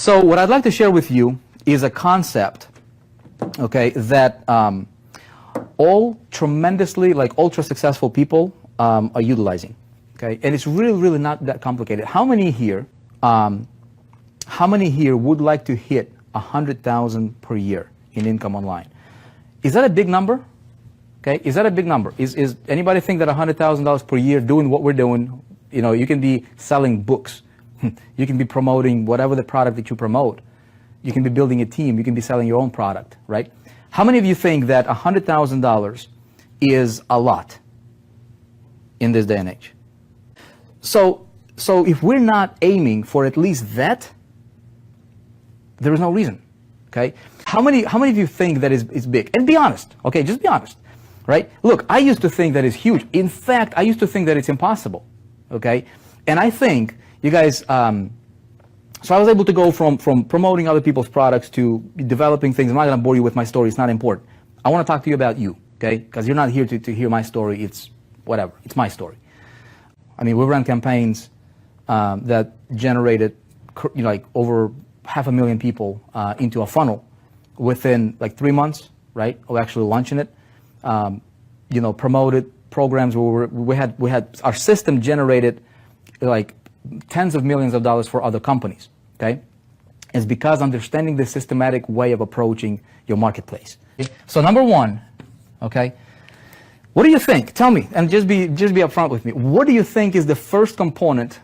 So what I'd like to share with you is a concept, okay, that all tremendously, like ultra successful people are utilizing, okay, and it's really not that complicated. How many here would like to hit 100,000 per year in income online? Is that a big number? Okay, is that a big number? Is anybody think that $100,000 per year doing what we're doing? You know, you can be selling books, you can be promoting whatever the product that you promote, you can be building a team, you can be selling your own product, right? How many of you think that $100,000 is a lot in this day and age? So if we're not aiming for at least that, there is no reason, okay? How many of you think that is big? And be honest, okay, just be honest, right? Look, I used to think that is huge. In fact, I used to think that it's impossible, okay? And I think, you guys, so I was able to go from promoting other people's products to developing things. I'm not going to bore you with my story. It's not important. I want to talk to you about you, okay? Because you're not here to hear my story. It's whatever. It's my story. I mean, we ran campaigns that generated, you know, like over 500,000 people into a funnel within like 3 months, right, of actually launching it. You know, promoted programs where we had our system generated like tens of millions of dollars for other companies, okay? It's because understanding the systematic way of approaching your marketplace. So number one, okay, what do you think? Tell me, and just be upfront with me. What do you think is the first component,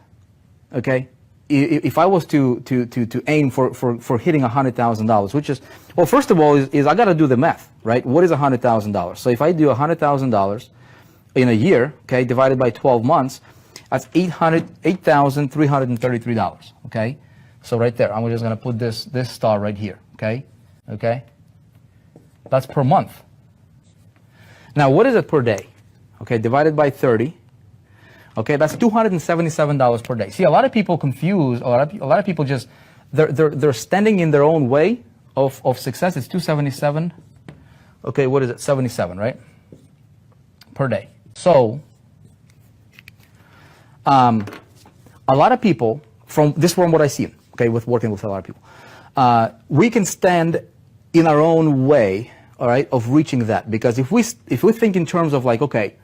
okay, if I was to aim for hitting $100,000, which is, well, first of all, is I got to do the math, right? What is $100,000? So if I do $100,000 in a year, okay, divided by 12 months, that's $8,333, okay? So right there, I'm just going to put this star right here, okay? Okay? That's per month. Now, what is it per day? Okay, divided by 30. Okay, that's $277 per day. See, a lot of people confuse, a lot of people just, they're standing in their own way of success. It's 277. Okay, what is it? 77, right? Per day. So, a lot of people, from what I see, okay, with working with a lot of people, we can stand in our own way, all right, of reaching that. Because if we think in terms of like, okay,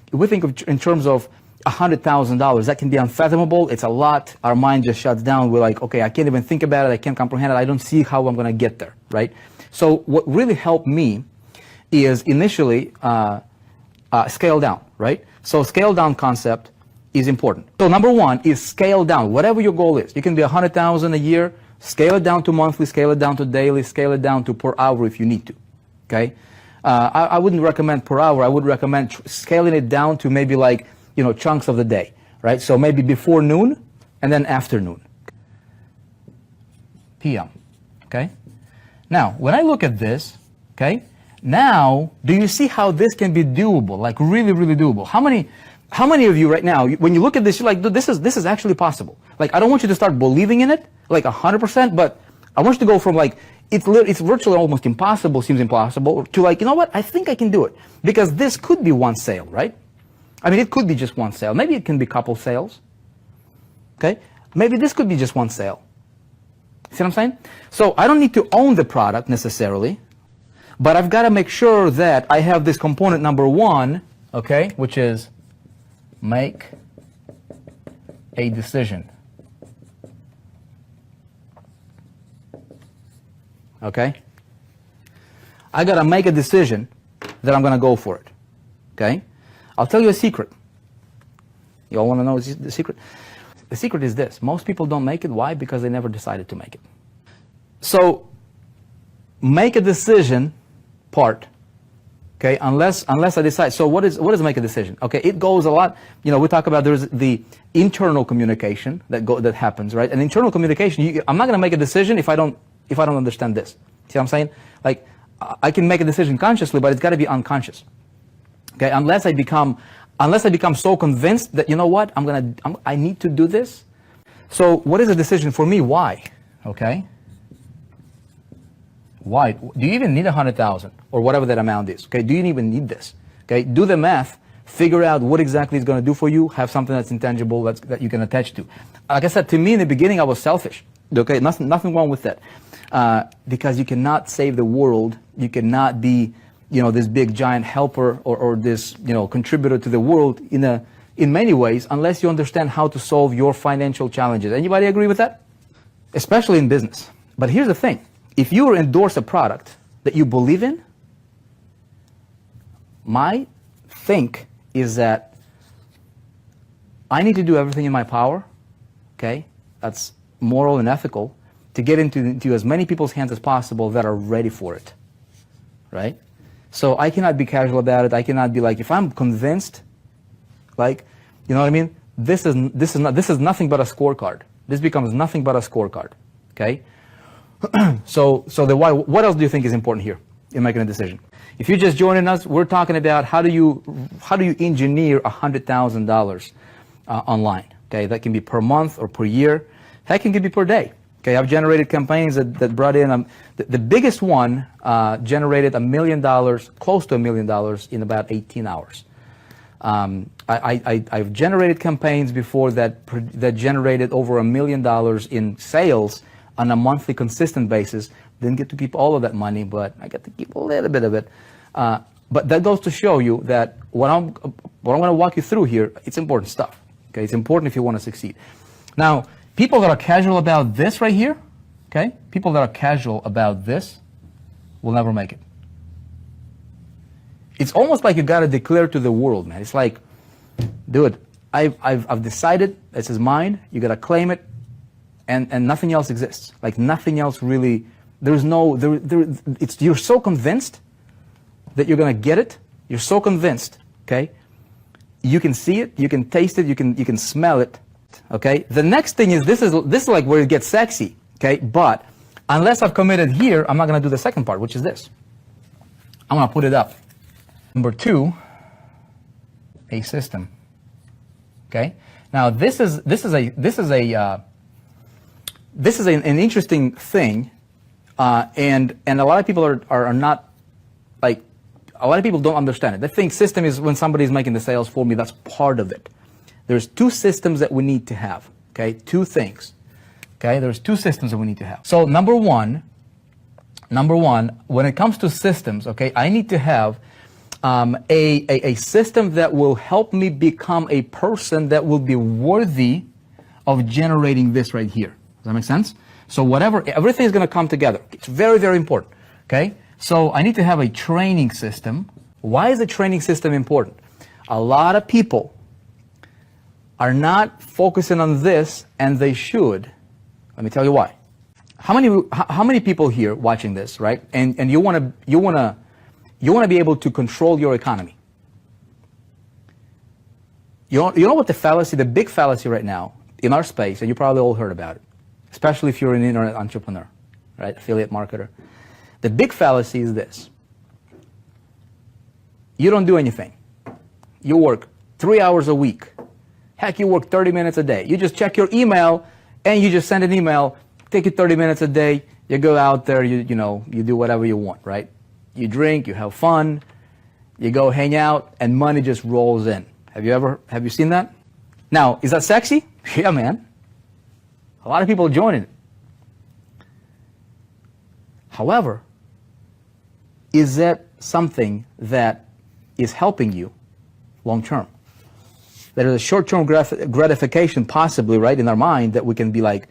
if we think in terms of $100,000, that can be unfathomable. It's a lot. Our mind just shuts down. We're like, okay, I can't even think about it. I can't comprehend it. I don't see how I'm going to get there, right? So what really helped me is initially scale down, right? So scale down concept is important. So number one is scale down, whatever your goal is. You can be 100,000 a year, scale it down to monthly, scale it down to daily, scale it down to per hour if you need to, okay? I wouldn't recommend per hour. I would recommend scaling it down to maybe like, you know, chunks of the day, right? So maybe before noon and then afternoon, PM, okay? Now, when I look at this, okay, now, do you see how this can be doable, like really doable? How many of you right now, when you look at this, you're like, dude, this is actually possible. Like, I don't want you to start believing in it, like 100%, but I want you to go from like, it's virtually almost impossible, seems impossible, to like, you know what, I think I can do it. Because this could be one sale, right? I mean, it could be just one sale. Maybe it can be a couple sales, okay? Maybe this could be just one sale. See what I'm saying? So I don't need to own the product necessarily, but I've got to make sure that I have this component number one, okay, which is make a decision. Okay? I got to make a decision that I'm going to go for it. Okay? I'll tell you a secret. You all want to know the secret? The secret is this. Most people don't make it. Why? Because they never decided to make it. So, make a decision part. Okay? Unless I decide. So what is make a decision? Okay? It goes a lot. You know, we talk about there's the internal communication that happens, right? And internal communication. I'm not going to make a decision if I don't understand this. See what I'm saying? Like, I can make a decision consciously, but it's got to be unconscious. Okay, unless I become so convinced that, you know what, I need to do this. So what is a decision for me? Why? Okay. Why? Do you even need 100,000 or whatever that amount is? Okay. Do you even need this? Okay. Do the math. Figure out what exactly it's going to do for you. Have something that's intangible that you can attach to. Like I said, to me in the beginning, I was selfish. Okay, nothing wrong with that. Because you cannot save the world. You cannot be, this big giant helper or this, contributor to the world in many ways unless you understand how to solve your financial challenges. Anybody agree with that? Especially in business. But here's the thing. If you endorse a product that you believe in, my think is that I need to do everything in my power, okay? That's moral and ethical, to get into as many people's hands as possible that are ready for it, right? So I cannot be casual about it. I cannot be like, if I'm convinced, like, you know what I mean? This is nothing but a scorecard. This becomes nothing but a scorecard, okay? So the why. What else do you think is important here in making a decision? If you're just joining us, we're talking about how do you engineer $100,000 online? Okay, that can be per month or per year. Heck, it can be per day. Okay, I've generated campaigns that brought in the biggest one generated $1 million, close to $1 million in about 18 hours. I've generated campaigns before that generated over $1 million in sales on a monthly consistent basis. Didn't get to keep all of that money, but I get to keep a little bit of it. But that goes to show you that what I'm going to walk you through here, it's important stuff. Okay, it's important if you want to succeed. Now, people that are casual about this right here, okay, people that are casual about this will never make it. It's almost like you got to declare to the world, man. It's like, dude, I've decided this is mine. You got to claim it, and nothing else exists. Like nothing else really. You're so convinced that you're going to get it. You're so convinced, okay? You can see it, you can taste it, you can smell it, okay? The next thing is this is like where it gets sexy, okay? But unless I've committed here, I'm not going to do the second part, which is this. I'm going to put it up. Number 2, a system. Okay? Now this is an interesting thing. And a lot of people are not, like, a lot of people don't understand it. They think system is when somebody's making the sales for me. That's part of it. There's 2 systems that we need to have, okay? 2 things, okay? There's 2 systems that we need to have. So number one, when it comes to systems, okay, I need to have a system that will help me become a person that will be worthy of generating this right here. Does that make sense? So everything is going to come together. It's very, very important, okay? So I need to have a training system. Why is a training system important? A lot of people are not focusing on this, and they should. Let me tell you why. How many people here watching this, right? And you want to be able to control your economy. You know what the big fallacy right now in our space, and you probably all heard about it, especially if you're an internet entrepreneur, right? Affiliate marketer. The big fallacy is this. You don't do anything. You work 3 hours a week. Heck, you work 30 minutes a day. You just check your email and you just send an email. Take you 30 minutes a day. You go out there, you do whatever you want, right? You drink, you have fun, you go hang out, and money just rolls in. Have you seen that? Now, is that sexy? Yeah, man. A lot of people are joining it. However, is that something that is helping you long term? There is a short-term gratification possibly, right, in our mind that we can be like,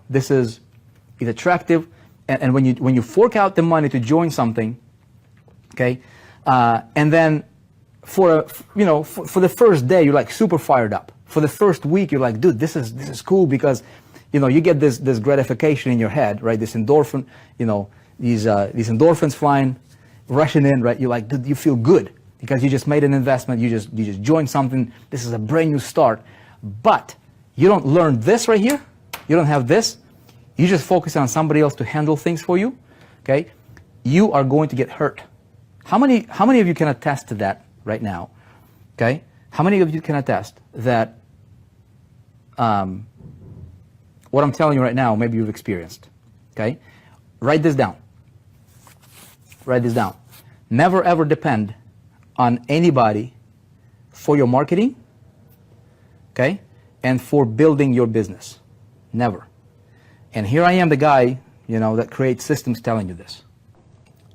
this is attractive. And when you fork out the money to join something, okay, and then for the first day you're like super fired up. For the first week you're like, dude, this is cool because you get this gratification in your head, right? This endorphin, these endorphins flying, rushing in, right? You're like, dude, you feel good because you just made an investment. You just joined something. This is a brand new start. But you don't learn this right here. You don't have this. You just focus on somebody else to handle things for you, okay? You are going to get hurt. How many of you can attest to that right now, okay? How many of you can attest that what I'm telling you right now, maybe you've experienced, okay? Write this down. Write this down. Never ever depend on anybody for your marketing, okay? And for building your business. Never. And here I am, the guy, that creates systems telling you this.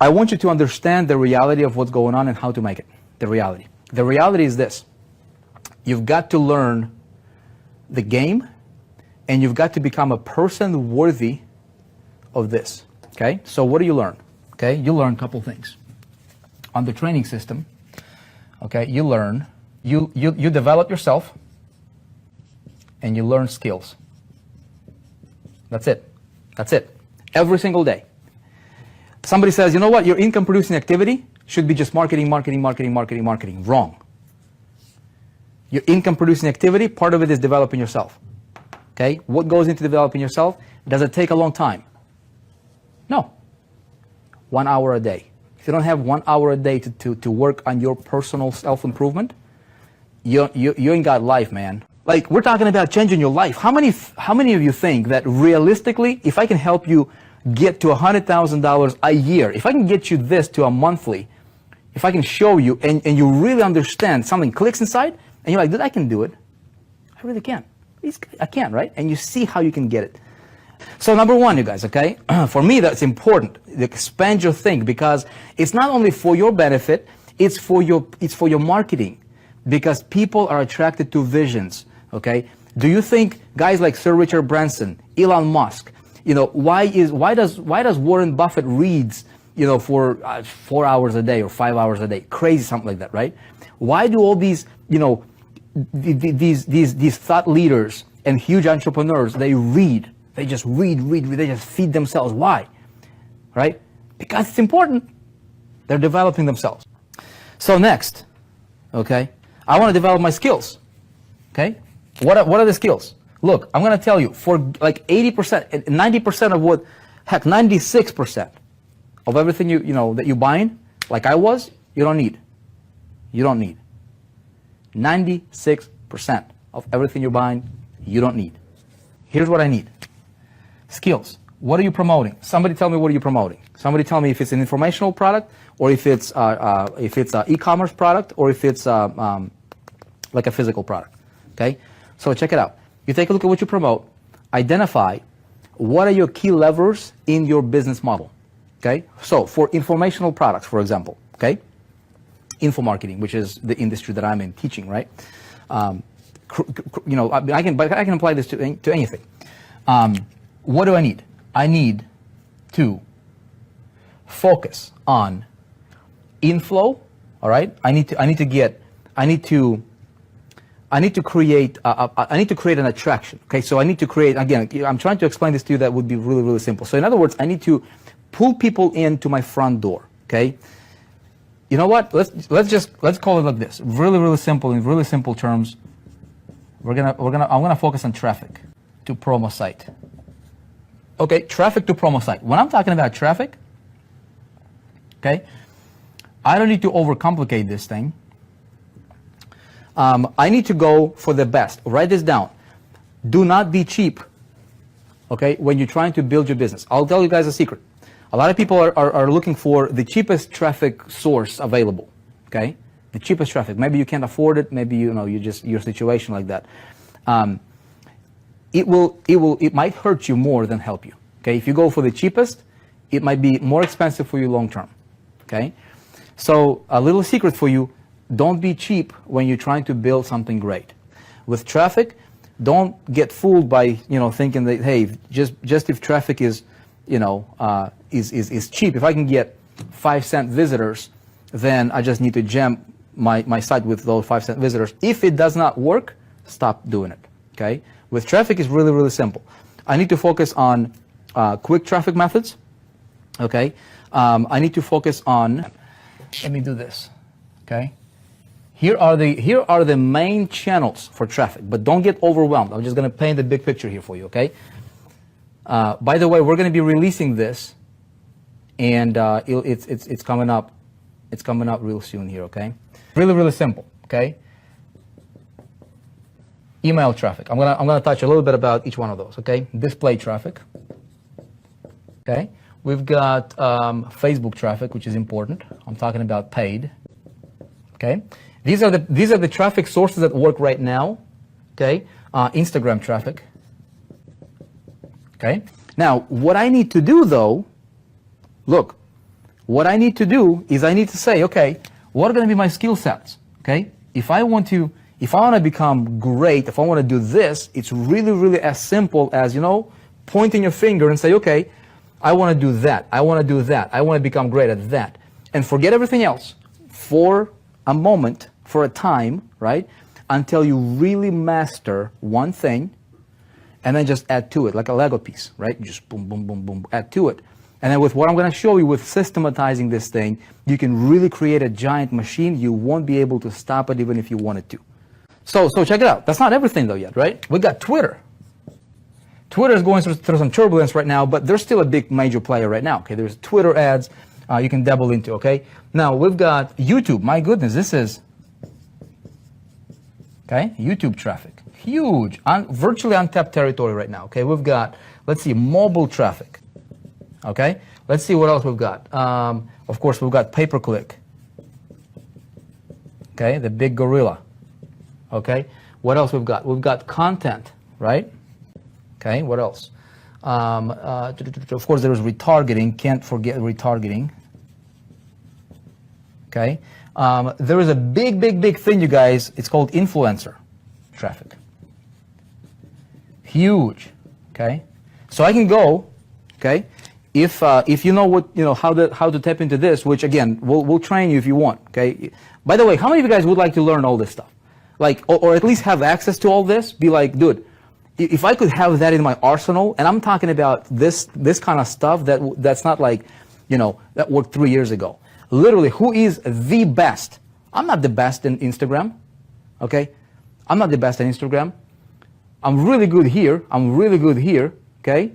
I want you to understand the reality of what's going on and how to make it. The reality. The reality is this. You've got to learn the game, and you've got to become a person worthy of this. Okay? So what do you learn? Okay? You learn a couple things. On the training system, okay, you learn, you develop yourself, and you learn skills. That's it. That's it. Every single day. Somebody says, you know what, your income producing activity should be just marketing, marketing, marketing, marketing, marketing. Wrong. Your income producing activity, part of it is developing yourself. Okay? What goes into developing yourself? Does it take a long time? No. 1 hour a day. If you don't have 1 hour a day to work on your personal self-improvement, you ain't got life, man. Like, we're talking about changing your life. How many of you think that realistically, if I can help you get to $100,000 a year, if I can get you this to a monthly, if I can show you and you really understand, something clicks inside, and you're like, dude, I can do it. I really can. I can, right? And you see how you can get it. So number one, you guys, okay? For me, that's important. Expand your think, because it's not only for your benefit, it's for your marketing, because people are attracted to visions, okay? Do you think guys like Sir Richard Branson, Elon Musk, why does Warren Buffett reads, for 4 hours a day or 5 hours a day? Crazy, something like that, right? Why do all these, these thought leaders and huge entrepreneurs, they read? They just read, they just feed themselves. Why? Right? Because it's important. They're developing themselves. So next, okay, I want to develop my skills. Okay? What are the skills? Look, I'm going to tell you, for like 80%, 90% of what, heck, 96% of everything that you buying, like I was, you don't need. You don't need. 96% of everything you're buying, you don't need. Here's what I need. Skills. What are you promoting? Somebody tell me, what are you promoting? Somebody tell me if it's an informational product, or if it's an e-commerce product, or if it's like a physical product. Okay? So check it out. You take a look at what you promote. Identify what are your key levers in your business model. Okay? So for informational products, for example, okay? Info marketing, which is the industry that I'm in teaching, right? I can apply this to anything. What do I need? I need to focus on inflow. All right. I need to create an attraction. Okay. So I need to create, again, I'm trying to explain this to you that would be really, really simple. So in other words, I need to pull people into my front door. Okay. You know what? Let's call it like this. Really, really simple, in really simple terms. I'm gonna focus on traffic to promo site. Okay, traffic to promo site. When I'm talking about traffic, okay, I don't need to overcomplicate this thing. I need to go for the best. Write this down. Do not be cheap, okay, when you're trying to build your business. I'll tell you guys a secret. A lot of people are looking for the cheapest traffic source available, okay? The cheapest traffic. Maybe you can't afford it. Maybe, your situation like that. It might hurt you more than help you. Okay, if you go for the cheapest, it might be more expensive for you long term. Okay, so a little secret for you: don't be cheap when you're trying to build something great. With traffic, don't get fooled by thinking that, hey, just if traffic is is cheap, if I can get 5-cent visitors, then I just need to jam my site with those 5-cent visitors. If it does not work, stop doing it. Okay. With traffic, it's really, really simple. I need to focus on quick traffic methods. Okay. I need to focus on. Let me do this. Okay. Here are the main channels for traffic, but don't get overwhelmed. I'm just going to paint the big picture here for you. Okay. By the way, we're going to be releasing this, and it's coming up. It's coming up real soon here. Okay. Really, really simple. Okay. Email traffic. I'm gonna touch a little bit about each one of those. Okay. Display traffic. Okay. We've got Facebook traffic, which is important. I'm talking about paid. Okay. These are the traffic sources that work right now. Okay. Instagram traffic. Okay. Now, what I need to do though, look, what I need to do is I need to say, okay, what are going to be my skill sets? Okay, if I want to become great, if I want to do this, it's really, really as simple as, you know, pointing your finger and say, okay, I want to do that, I want to do that, I want to become great at that, and forget everything else for a moment, for a time, right, until you really master one thing, and then just add to it, like a Lego piece, right? Just boom, boom, boom, boom, add to it. And then with what I'm going to show you, with systematizing this thing, you can really create a giant machine. You won't be able to stop it even if you wanted to. So check it out. That's not everything though yet, right? We got Twitter. Twitter is going through some turbulence right now, but they're still a big major player right now. Okay, there's Twitter ads you can dabble into. Okay, now we've got YouTube. My goodness, this is YouTube traffic, huge, virtually untapped territory right now. Okay, we've got, let's see, mobile traffic. Okay, let's see what else we've got. Of course, we've got pay-per-click. Okay, the big gorilla. Okay, what else we've got? We've got content, right? Okay, what else? Of course, there's retargeting. Can't forget retargeting. Okay, there is a big thing, you guys. It's called influencer traffic. Huge. Okay, so I can go. Okay, if you know what, you know, how to tap into this, which again we'll train you if you want. Okay. By the way, how many of you guys would like to learn all this stuff? Like, or at least have access to all this? Be like, dude, if I could have that in my arsenal, and I'm talking about this kind of stuff that's not like, you know, that worked 3 years ago. Literally, who is the best? I'm not the best in Instagram. Okay, I'm not the best in Instagram. I'm really good here. I'm really good here. Okay,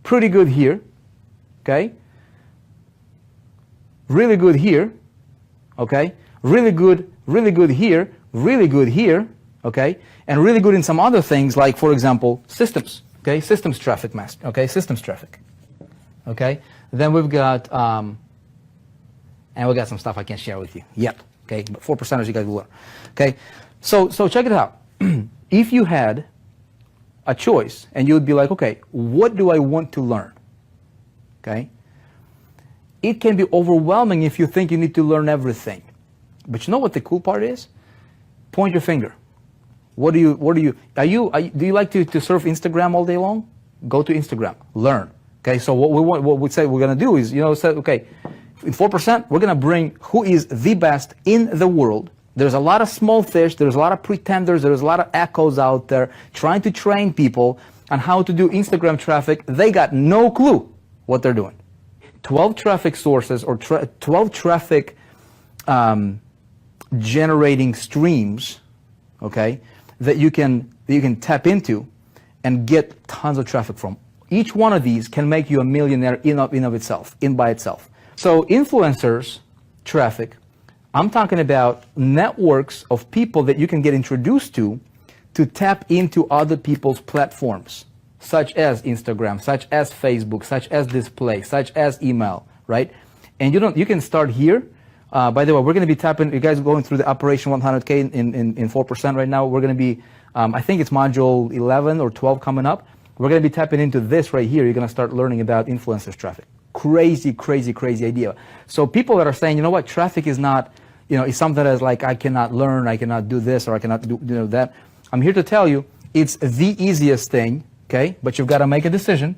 pretty good here. Okay, really good here. Okay, really good here, really good here. Okay, and really good in some other things, like, for example, systems. Okay, systems traffic master. Okay, systems traffic. Okay, then we've got and we got some stuff I can't share with you yet. Okay, but 4%ers you guys will learn. Okay, so check it out. If you had a choice and you would be like, okay, what do I want to learn? Okay, it can be overwhelming if you think you need to learn everything. But you know what the cool part is? Point your finger. Do you like to surf Instagram all day long? Go to Instagram, learn. Okay, so what we say we're gonna do is, you know, say, okay, in 4%, we're gonna bring who is the best in the world. There's a lot of small fish, there's a lot of pretenders, there's a lot of echoes out there trying to train people on how to do Instagram traffic. They got no clue what they're doing. 12 traffic sources, or 12 traffic generating streams, okay, that you can tap into and get tons of traffic from. Each one of these can make you a millionaire in by itself. So influencers traffic, I'm talking about networks of people that you can get introduced to tap into other people's platforms, such as Instagram, such as Facebook, such as display, such as email, right? And you can start here. By the way, we're going to be tapping, you guys are going through the Operation 100K in 4% right now. We're going to be, I think it's module 11 or 12 coming up. We're going to be tapping into this right here. You're going to start learning about influencers traffic. Crazy idea. So people that are saying, you know what, traffic is not, you know, it's something that's like, I cannot learn, I cannot do this, or I cannot do, you know, that. I'm here to tell you, it's the easiest thing, okay? But you've got to make a decision.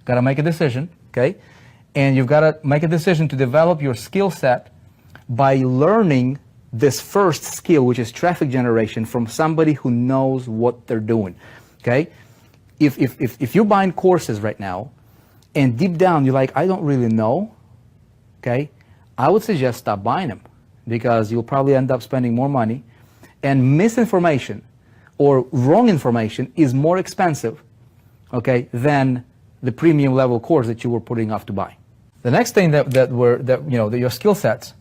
Okay? And you've got to make a decision to develop your skill set by learning this first skill, which is traffic generation, from somebody who knows what they're doing. Okay? If you're buying courses right now, and deep down you're like, I don't really know, okay, I would suggest stop buying them, because you'll probably end up spending more money, and misinformation or wrong information is more expensive, okay, than the premium level course that you were putting off to buy. The next thing that your skill sets,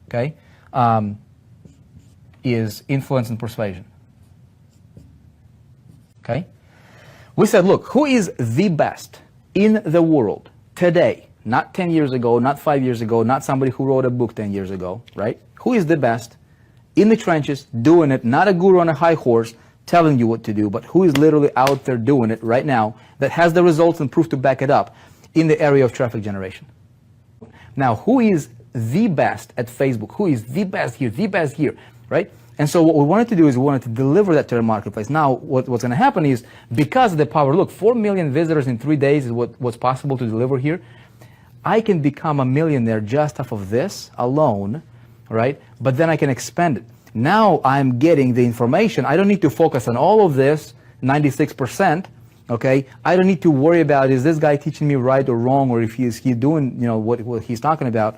okay, is influence and persuasion. Okay, we said, look, who is the best in the world today? Not 10 years ago, not 5 years ago, not somebody who wrote a book 10 years ago, right? Who is the best in the trenches, doing it? Not a guru on a high horse, telling you what to do, but who is literally out there doing it right now that has the results and proof to back it up in the area of traffic generation. Now, who is the best at Facebook? Who is the best here, right? And so what we wanted to do is we wanted to deliver that to the marketplace. Now, what's going to happen is, because of the power, look, 4 million visitors in 3 days is what's possible to deliver here. I can become a millionaire just off of this alone, right? But then I can expand it. Now I'm getting the information. I don't need to focus on all of this, 96%, okay? I don't need to worry about, is this guy teaching me right or wrong, or if he's doing, what he's talking about.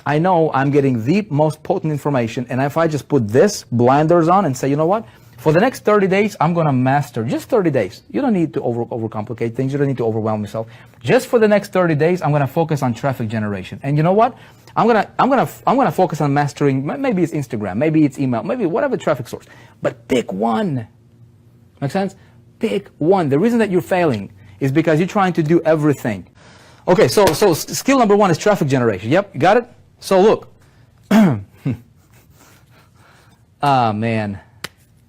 I know I'm getting the most potent information, and if I just put this blinders on and say, you know what, for the next 30 days, I'm going to master, just 30 days. You don't need to overcomplicate things. You don't need to overwhelm yourself. Just for the next 30 days, I'm going to focus on traffic generation. And you know what? I'm gonna focus on mastering, maybe it's Instagram, maybe it's email, maybe whatever traffic source, but pick one. Make sense? Pick one. The reason that you're failing is because you're trying to do everything. Okay, so skill number 1 is traffic generation. Yep, you got it? So look, man,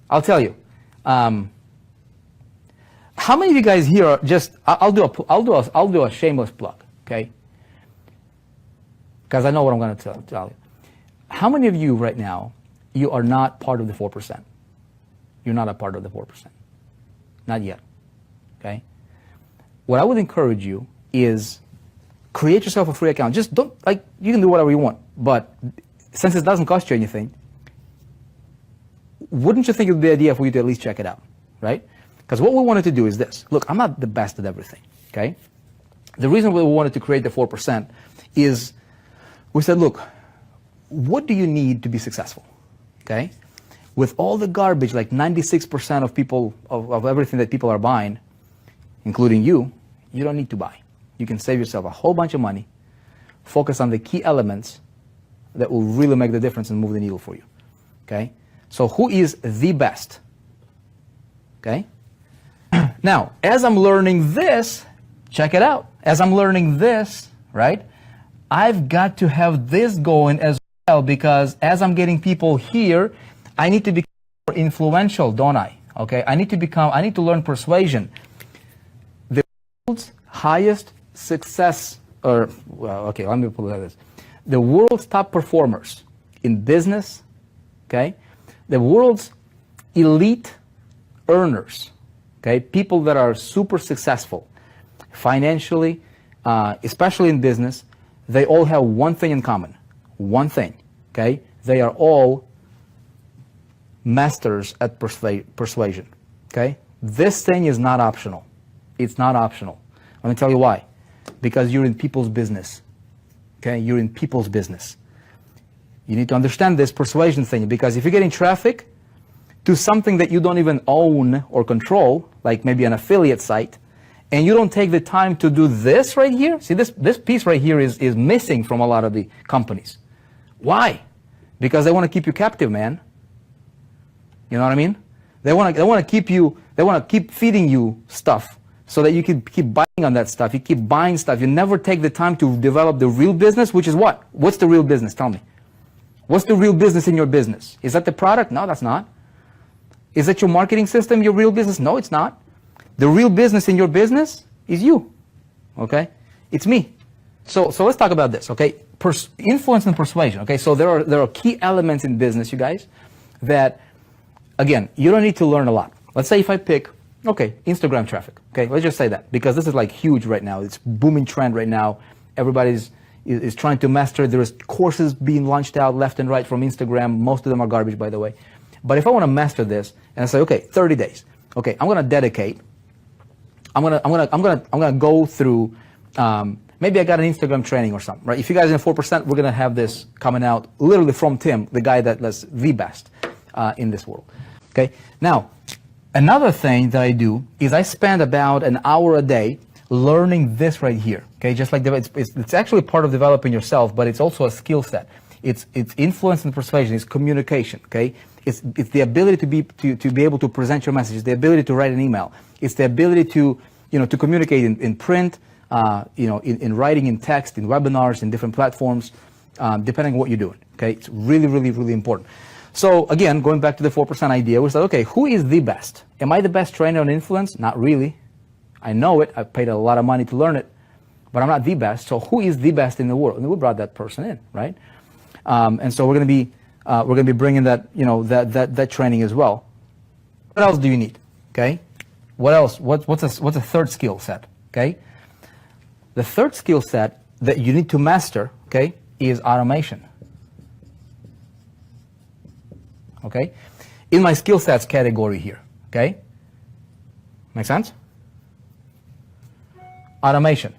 I'll tell you. How many of you guys here are just? I'll do a shameless plug, okay? Because I know what I'm going to tell you. How many of you right now, you are not part of the 4%? You're not a part of the 4%. Not yet, okay? What I would encourage you is create yourself a free account. Just don't, you can do whatever you want, but since it doesn't cost you anything, wouldn't you think it would be an idea for you to at least check it out, right? Because what we wanted to do is this. Look, I'm not the best at everything, okay? The reason we wanted to create the 4% is we said, look, what do you need to be successful, okay? With all the garbage, like 96% of people, of everything that people are buying, including you don't need to buy. You can save yourself a whole bunch of money, focus on the key elements that will really make the difference and move the needle for you, okay? So who is the best, okay? Now, as I'm learning this, check it out. As I'm learning this, right, I've got to have this going as well, because as I'm getting people here, I need to become more influential, don't I? Okay, I need to learn persuasion. The world's highest success, let me put it like this. The world's top performers in business, okay, the world's elite earners, okay, people that are super successful financially, especially in business, they all have one thing in common. One thing, okay? They are all masters at persuasion, okay? This thing is not optional. It's not optional. Let me tell you why. Because you're in people's business, okay? You're in people's business. You need to understand this persuasion thing, because if you're getting traffic to something that you don't even own or control, like maybe an affiliate site, and you don't take the time to do this right here, see this piece right here is missing from a lot of the companies. Why? Because they want to keep you captive, man. You know what I mean? They want to keep feeding you stuff so that you can keep buying on that stuff. You keep buying stuff. You never take the time to develop the real business, which is what? What's the real business? Tell me. What's the real business in your business? Is that the product? No, that's not. Is that your marketing system, your real business? No, it's not. The real business in your business is you, okay? It's me. So let's talk about this, okay? Influence and persuasion, okay? So there are key elements in business, you guys, that, again, you don't need to learn a lot. Let's say if I pick, okay, Instagram traffic, okay? Let's just say that, because this is like huge right now. It's booming trend right now. Everybody's is trying to master it. There's courses being launched out left and right from Instagram. Most of them are garbage, by the way. But if I want to master this and I say, okay, 30 days, okay, I'm going to dedicate. I'm gonna go through. Maybe I got an Instagram training or something, right? If you guys are in 4%, we're gonna have this coming out literally from Tim, the guy that's the best in this world. Okay. Now, another thing that I do is I spend about an hour a day learning this right here. Okay, just like it's actually part of developing yourself, but it's also a skill set. It's influence and persuasion. It's communication. Okay, it's the ability to be able to present your message. It's the ability to write an email. It's the ability to to communicate in print, in writing, in text, in webinars, in different platforms, depending on what you're doing. Okay, it's really, really, really important. So again, going back to the 4% idea, we said, okay, who is the best? Am I the best trainer on influence? Not really. I know it. I paid a lot of money to learn it, but I'm not the best. So who is the best in the world? And we brought that person in, right? And so we're going to be bringing that, you know, that training as well. What else do you need? Okay. What else? What's a third skill set? Okay. The third skill set that you need to master, okay, is automation. Okay, in my skill sets category here. Okay, make sense? Automation.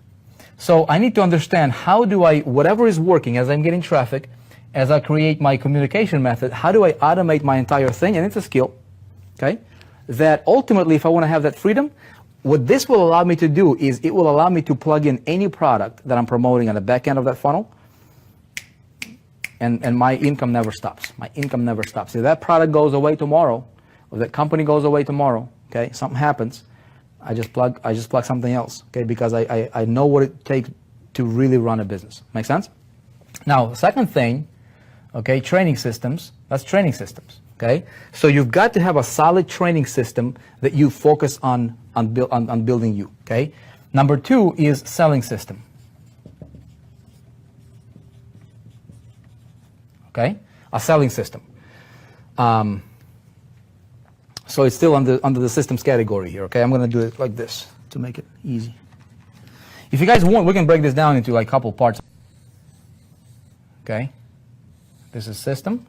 So I need to understand how do I, whatever is working as I'm getting traffic, as I create my communication method, how do I automate my entire thing? And it's a skill. Okay, that ultimately, if I want to have that freedom, what this will allow me to do is it will allow me to plug in any product that I'm promoting on the back end of that funnel, and my income never stops. My income never stops. If that product goes away tomorrow, or that company goes away tomorrow, okay, something happens, I just plug something else, okay, because I know what it takes to really run a business. Make sense? Now, second thing, okay, training systems. That's training systems. Okay, so you've got to have a solid training system that you focus on building you. Okay, number two is selling system. Okay, a selling system. So it's still under the systems category here. Okay, I'm going to do it like this to make it easy. If you guys want, we can break this down into like a couple parts. Okay, this is system.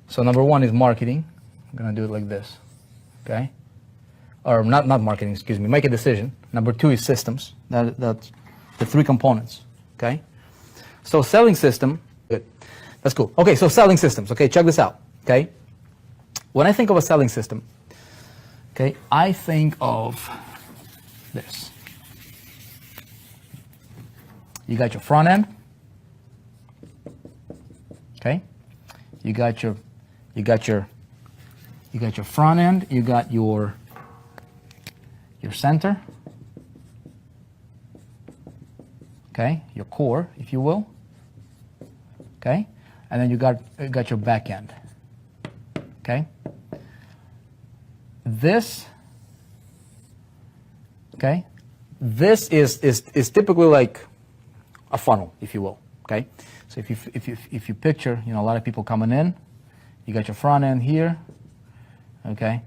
So number one is marketing. I'm going to do it like this, okay? Or not marketing, excuse me, make a decision. Number two is systems. That's the three components, okay? So selling system, good. That's cool. Okay, so selling systems, okay, check this out, okay? When I think of a selling system, okay, I think of this. You got your front end, okay? You got your front end, you got your center, okay, your core, if you will, okay, and then you got your back end, okay. This, okay, this is typically like a funnel, if you will, okay. So if you picture, you know, a lot of people coming in. You got your front end here, okay.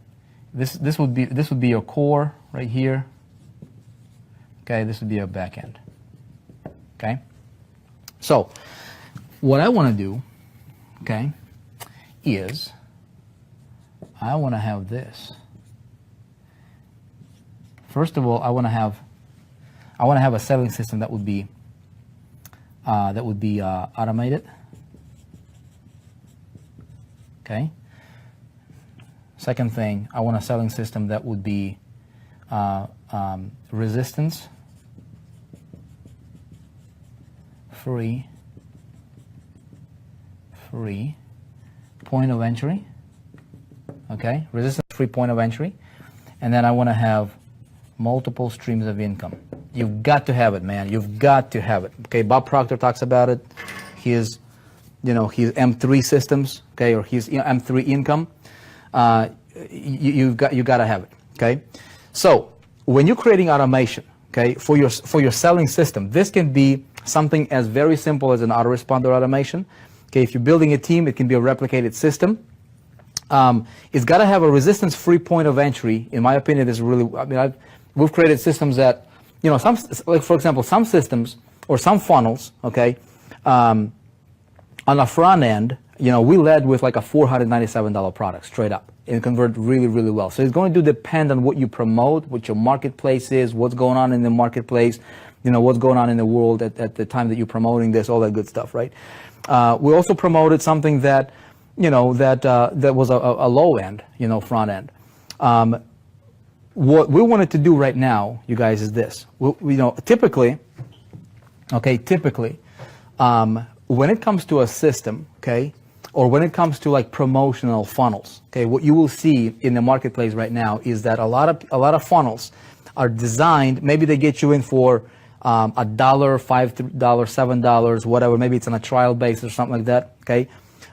This would be your core right here, okay. This would be your back end, okay. So what I want to do, okay, is I want to have this. First of all, I want to have a selling system that would be automated. Okay. Second thing, I want a selling system that would be resistance free, point of entry. Okay, resistance free point of entry, and then I want to have multiple streams of income. You've got to have it, man. You've got to have it. Okay, Bob Proctor talks about it. His M3 systems, okay, or his M3 income. You got to have it. Okay, so when you're creating automation, okay, for your selling system, this can be something as very simple as an autoresponder automation. Okay, if you're building a team, it can be a replicated system. It's got to have a resistance-free point of entry. In my opinion, is really. I mean, we've created systems that, you know, some, like for example, some systems or some funnels, okay, on the front end, you know, we led with like a $497 product straight up and convert really, really well. So it's going to depend on what you promote, what your marketplace is, what's going on in the marketplace, you know, what's going on in the world at the time that you're promoting this, all that good stuff, right? We also promoted something that, you know, that was a low end, you know, front end. What we wanted to do right now, you guys, is this. You know, typically, when it comes to a system, okay, or when it comes to like promotional funnels, okay, what you will see in the marketplace right now is that a lot of funnels are designed. Maybe they get you in for $1, $5, $7, whatever. Maybe it's on a trial basis or something like that. Okay,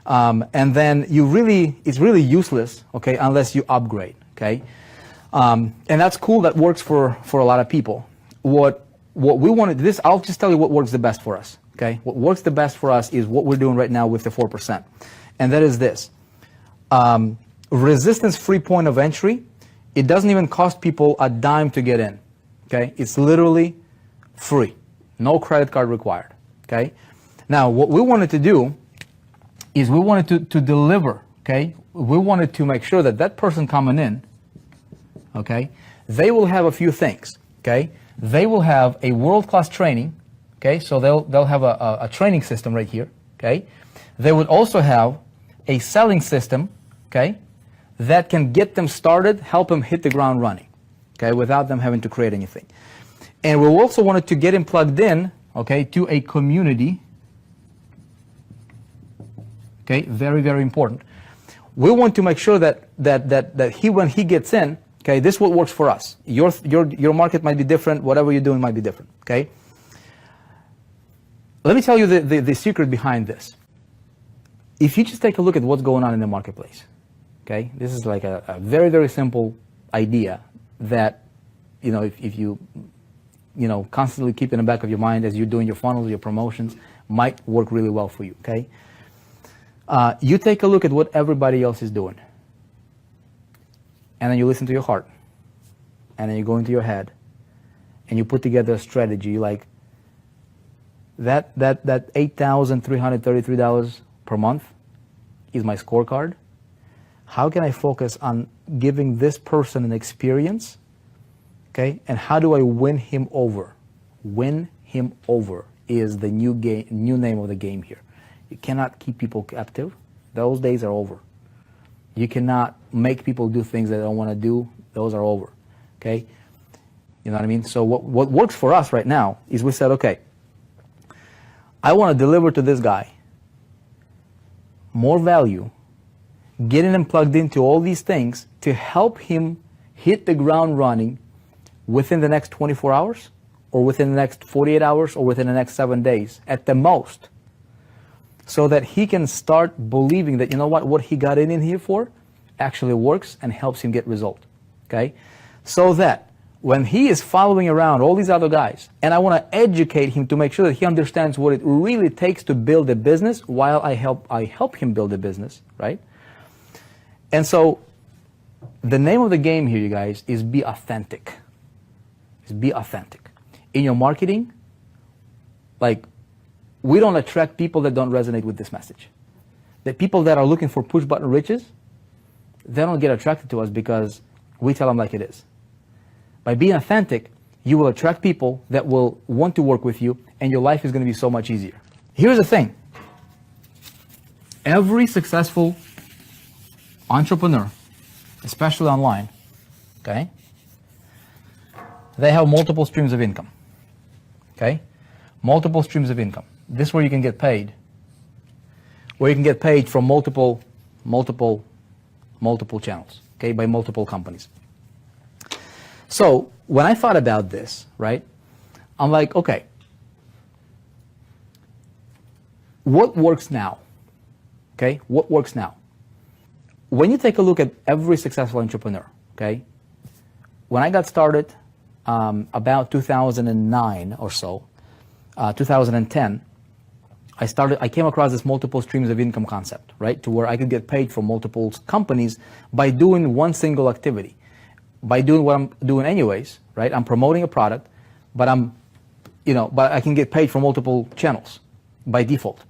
And then it's really useless, okay, unless you upgrade, okay? And that's cool, that works for a lot of people. What we want to do, I'll just tell you what works the best for us, okay? What works the best for us is what we're doing right now with the 4%. And that is this. Resistance-free point of entry. It doesn't even cost people a dime to get in, okay? It's literally free. No credit card required, okay? Now, what we wanted to do is we wanted to deliver, okay? We wanted to make sure that that person coming in, okay, they will have a few things, okay? They will have a world-class training, okay? So they'll have a training system right here, okay? They would also have a selling system, okay, that can get them started, help them hit the ground running, okay, without them having to create anything. And we also wanted to get him plugged in, okay, to a community, okay, very, very important. We want to make sure that when he gets in, okay, this is what works for us. Your market might be different, whatever you're doing might be different, okay? Let me tell you the secret behind this. If you just take a look at what's going on in the marketplace, okay, this is like a very, very simple idea that, you know, if you constantly keep in the back of your mind as you're doing your funnels, your promotions, might work really well for you, okay? You take a look at what everybody else is doing, and then you listen to your heart, and then you go into your head, and you put together a strategy. You're like, that $8,333 per month is my scorecard. How can I focus on giving this person an experience, okay? And how do I win him over? Win him over is the new name of the game here. You cannot keep people captive. Those days are over. You cannot make people do things they don't want to do. Those are over, okay? You know what I mean? So what works for us right now is we said, okay, I want to deliver to this guy more value, getting him plugged into all these things to help him hit the ground running within the next 24 hours or within the next 48 hours or within the next 7 days at the most, so that he can start believing that, you know what he got in here for actually works and helps him get result, okay? So that when he is following around all these other guys, and I want to educate him to make sure that he understands what it really takes to build a business while I help him build a business, right? And so the name of the game here, you guys, is be authentic. Is be authentic. In your marketing, like, we don't attract people that don't resonate with this message. The people that are looking for push button riches, they don't get attracted to us because we tell them like it is. By being authentic, you will attract people that will want to work with you, and your life is going to be so much easier. Here's the thing. Every successful entrepreneur, especially online, okay, they have multiple streams of income, okay? Multiple streams of income. This is where you can get paid. Where you can get paid from multiple channels, okay, by multiple companies. So when I thought about this, right, I'm like, okay, what works now? Okay, what works now? When you take a look at every successful entrepreneur, okay, when I got started about 2009 or so, 2010, I came across this multiple streams of income concept, right, to where I could get paid from multiple companies by doing one single activity. By doing what I'm doing anyways, right? I'm promoting a product, but but I can get paid from multiple channels by default.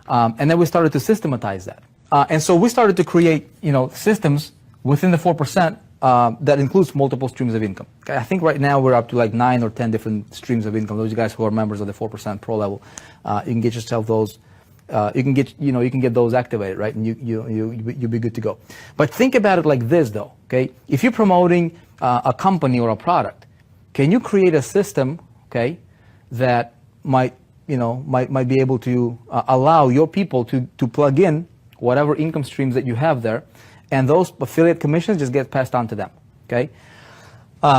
And then we started to systematize that. And so we started to create, systems within the 4% that includes multiple streams of income. I think right now we're up to like 9 or 10 different streams of income. Those guys who are members of the 4% Pro level, you can get yourself those. You can get those activated, right? And you'll be good to go. But think about it like this, though. Okay, if you're promoting a company or a product, can you create a system, okay, that might be able to allow your people to plug in whatever income streams that you have there, and those affiliate commissions just get passed on to them. Okay,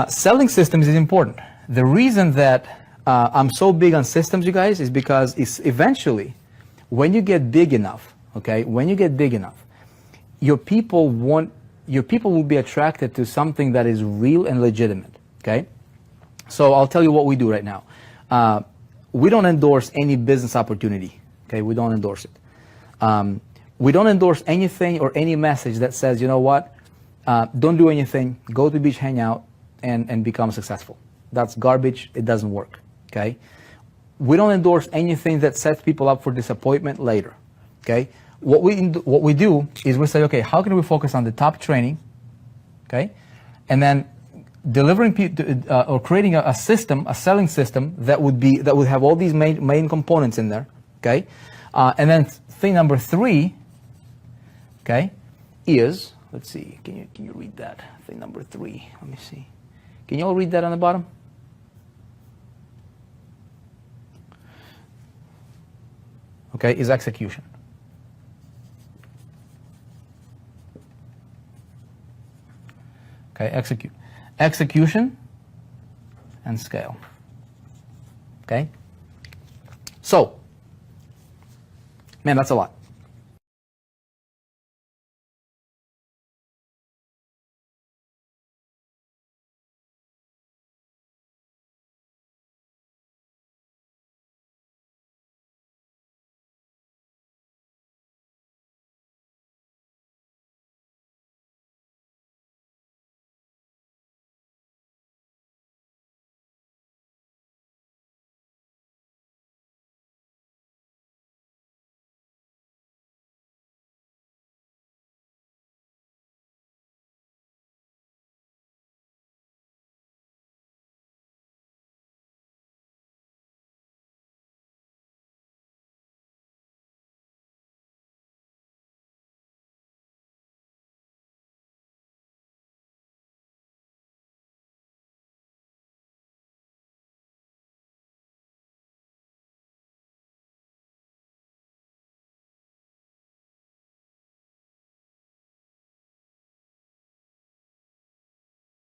selling systems is important. The reason that I'm so big on systems, you guys, is because it's eventually, when you get big enough, okay, when you get big enough, your people will be attracted to something that is real and legitimate, okay? So I'll tell you what we do right now. We don't endorse any business opportunity, okay? We don't endorse it. We don't endorse anything or any message that says, you know what, don't do anything, go to the beach, hang out, and become successful. That's garbage. It doesn't work, okay? We don't endorse anything that sets people up for disappointment later, okay? What we do is we say, okay, how can we focus on the top training, okay? And then delivering or creating a system, a selling system that would have all these main components in there, okay? And then thing number 3, okay, is, let's see, can you read that? Thing number 3, let me see. Can you all read that on the bottom? Okay, is execution. Okay, execution and scale. Okay? So, man, that's a lot.